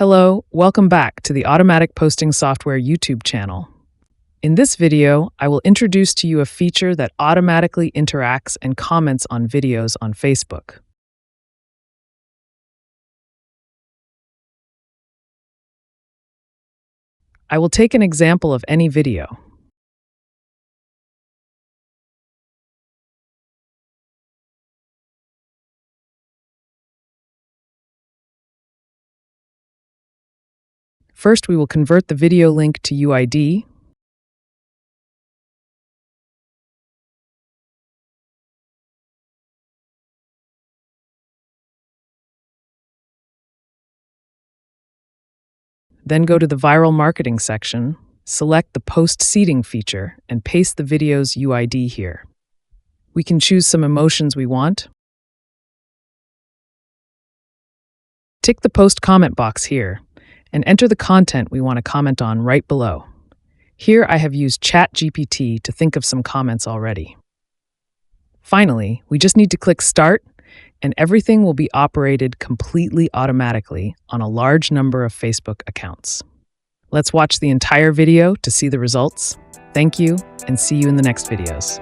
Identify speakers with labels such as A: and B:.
A: Hello, welcome back to the Automatic Posting Software YouTube channel. In this video, I will introduce to you a feature that automatically interacts and comments on videos on Facebook. I will take an example of any video. First, we will convert the video link to UID. Then go to the viral marketing section, select the post seeding feature, and paste the video's UID here. We can choose some emotions we want. Tick the post comment box here and enter the content we want to comment on right below. Here I have used ChatGPT to think of some comments already. Finally, we just need to click Start, and everything will be operated completely automatically on a large number of Facebook accounts. Let's watch the entire video to see the results. Thank you, and see you in the next videos.